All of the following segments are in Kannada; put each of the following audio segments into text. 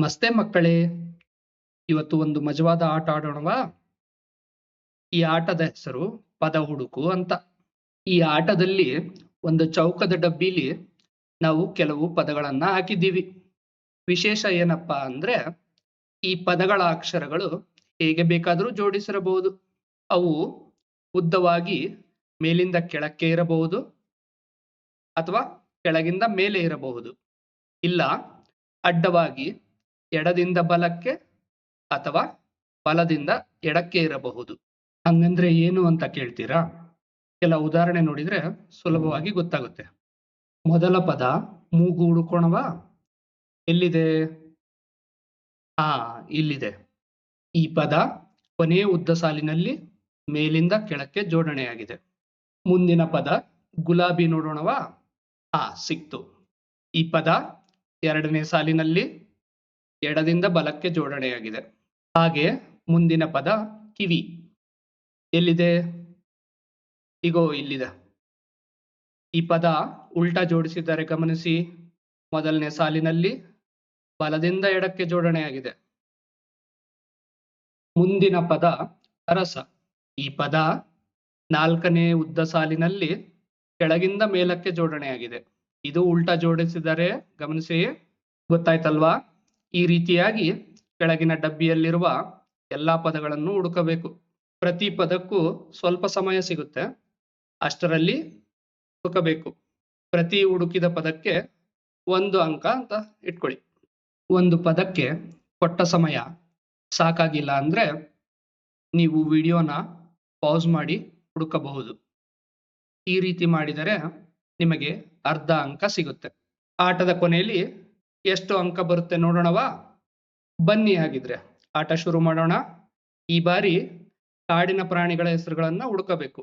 ನಮಸ್ತೆ ಮಕ್ಕಳೇ. ಇವತ್ತು ಒಂದು ಮಜವಾದ ಆಟ ಆಡೋಣವಾ? ಈ ಆಟದ ಹೆಸರು ಪದ ಹುಡುಕು ಅಂತ. ಈ ಆಟದಲ್ಲಿ ಒಂದು ಚೌಕದ ಡಬ್ಬಿಲಿ ನಾವು ಕೆಲವು ಪದಗಳನ್ನ ಹಾಕಿದ್ದೀವಿ. ವಿಶೇಷ ಏನಪ್ಪಾ ಅಂದ್ರೆ ಈ ಪದಗಳ ಅಕ್ಷರಗಳು ಹೇಗೆ ಬೇಕಾದರೂ ಜೋಡಿಸಿರಬಹುದು. ಅವು ಉದ್ದವಾಗಿ ಮೇಲಿಂದ ಕೆಳಕ್ಕೆ ಇರಬಹುದು ಅಥವಾ ಕೆಳಗಿಂದ ಮೇಲೆ ಇರಬಹುದು. ಇಲ್ಲ ಅಡ್ಡವಾಗಿ ಎಡದಿಂದ ಬಲಕ್ಕೆ ಅಥವಾ ಬಲದಿಂದ ಎಡಕ್ಕೆ ಇರಬಹುದು. ಹಂಗಂದ್ರೆ ಏನು ಅಂತ ಕೇಳ್ತೀರಾ? ಕೆಲ ಉದಾಹರಣೆ ನೋಡಿದ್ರೆ ಸುಲಭವಾಗಿ ಗೊತ್ತಾಗುತ್ತೆ. ಮೊದಲ ಪದ ಮೂಗು ಹುಡುಕೋಣವಾ? ಎಲ್ಲಿದೆ? ಇಲ್ಲಿದೆ. ಈ ಪದ ಕೊನೆಯ ಉದ್ದ ಸಾಲಿನಲ್ಲಿ ಮೇಲಿಂದ ಕೆಳಕ್ಕೆ ಜೋಡಣೆಯಾಗಿದೆ. ಮುಂದಿನ ಪದ ಗುಲಾಬಿ ನೋಡೋಣವಾ? ಸಿಕ್ತು. ಈ ಪದ ಎರಡನೇ ಸಾಲಿನಲ್ಲಿ ಎಡದಿಂದ ಬಲಕ್ಕೆ ಜೋಡಣೆಯಾಗಿದೆ. ಹಾಗೆ ಮುಂದಿನ ಪದ ಕಿವಿ ಎಲ್ಲಿದೆ? ಇಲ್ಲಿದೆ. ಈ ಪದ ಉಲ್ಟಾ ಜೋಡಿಸಿದ್ದಾರೆ ಗಮನಿಸಿ. ಮೊದಲನೇ ಸಾಲಿನಲ್ಲಿ ಬಲದಿಂದ ಎಡಕ್ಕೆ ಜೋಡಣೆಯಾಗಿದೆ. ಮುಂದಿನ ಪದ ಅರಸ. ಈ ಪದ ನಾಲ್ಕನೇ ಉದ್ದ ಸಾಲಿನಲ್ಲಿ ಕೆಳಗಿಂದ ಮೇಲಕ್ಕೆ ಜೋಡಣೆಯಾಗಿದೆ. ಇದು ಉಲ್ಟಾ ಜೋಡಿಸಿದ್ದಾರೆ ಗಮನಿಸಿ. ಗೊತ್ತಾಯ್ತಲ್ವಾ? ಈ ರೀತಿಯಾಗಿ ಕೆಳಗಿನ ಡಬ್ಬಿಯಲ್ಲಿರುವ ಎಲ್ಲಾ ಪದಗಳನ್ನು ಹುಡುಕಬೇಕು. ಪ್ರತಿ ಪದಕ್ಕೂ ಸ್ವಲ್ಪ ಸಮಯ ಸಿಗುತ್ತೆ, ಅಷ್ಟರಲ್ಲಿ ಹುಡುಕಬೇಕು. ಪ್ರತಿ ಹುಡುಕಿದ ಪದಕ್ಕೆ 1 ಅಂಕ ಅಂತ ಇಟ್ಕೊಳ್ಳಿ. ಒಂದು ಪದಕ್ಕೆ ಕೊಟ್ಟ ಸಮಯ ಸಾಕಾಗಿಲ್ಲ ಅಂದ್ರೆ ನೀವು ವಿಡಿಯೋನ ಪಾಸ್ ಮಾಡಿ ಹುಡುಕಬಹುದು. ಈ ರೀತಿ ಮಾಡಿದರೆ ನಿಮಗೆ ಅರ್ಧ ಅಂಕ ಸಿಗುತ್ತೆ. ಆಟದ ಕೊನೆಯಲ್ಲಿ ಎಷ್ಟು ಅಂಕ ಬರುತ್ತೆ ನೋಡೋಣವಾ? ಬನ್ನಿ ಹಾಗಿದ್ರೆ ಆಟ ಶುರು ಮಾಡೋಣ. ಈ ಬಾರಿ ಕಾಡಿನ ಪ್ರಾಣಿಗಳ ಹೆಸರುಗಳನ್ನ ಹುಡುಕಬೇಕು.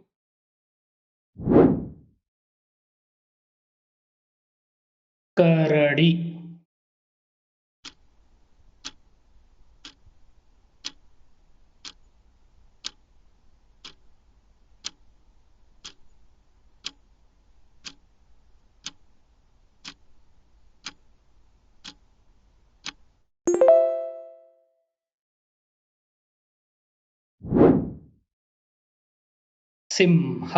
ಕರಡಿ, ಸಿಂಹ,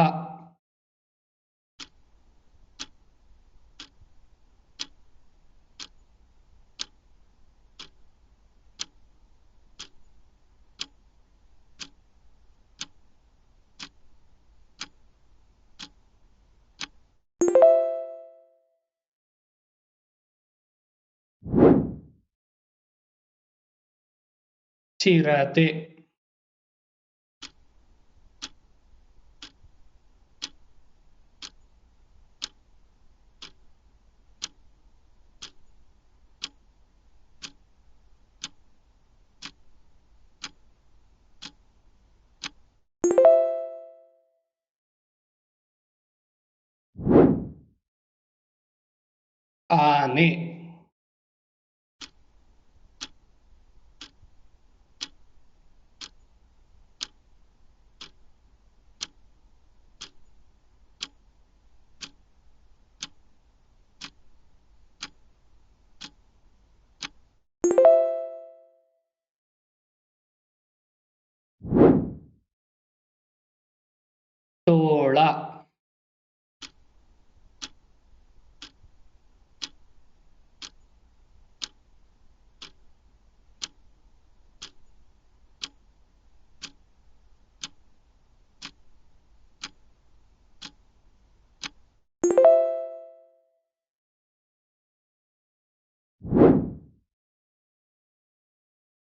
ಚಿರತೆ, ಆನೆ, ತೋಳ,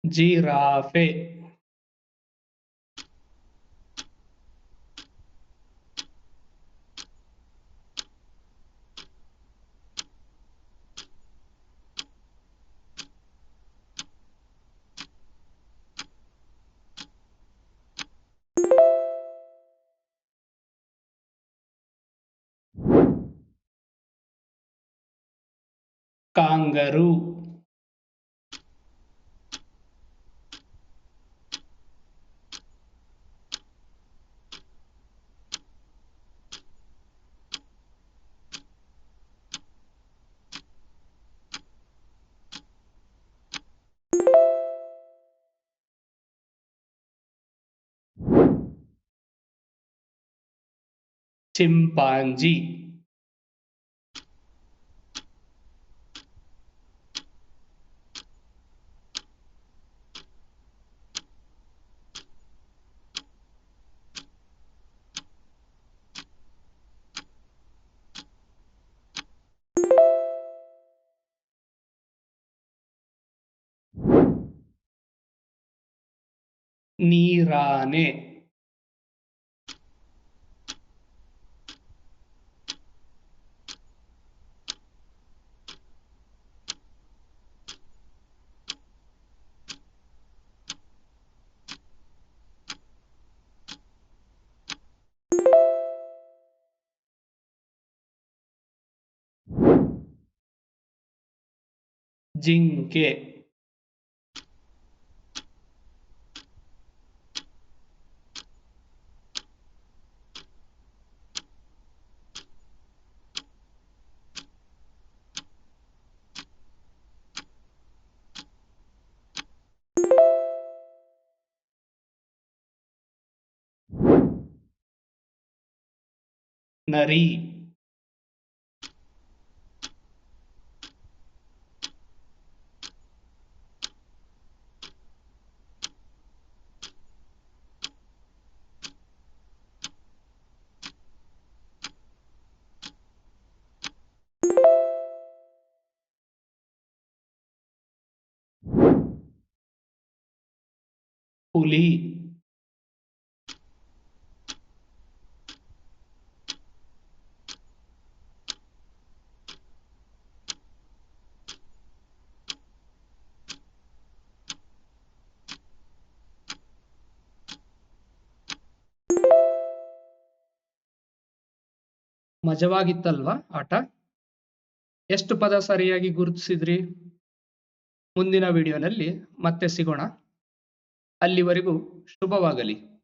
ಜಿರಾಫೆ, ಕಾಂಗರೂ, ಚಿಂಪಾಂಜಿ ನೀರಾನೆ ಜಿಂಕೆ ನರಿ ಹುಲಿ ಮಜವಾಗಿತ್ತಲ್ವಾ ಆಟ? ಎಷ್ಟು ಪದ ಸರಿಯಾಗಿ ಗುರುತಿಸಿದ್ರಿ? ಮುಂದಿನ ವಿಡಿಯೋನಲ್ಲಿ ಮತ್ತೆ ಸಿಗೋಣ. ಅಲ್ಲಿವರೆಗೂ ಶುಭವಾಗಲಿ.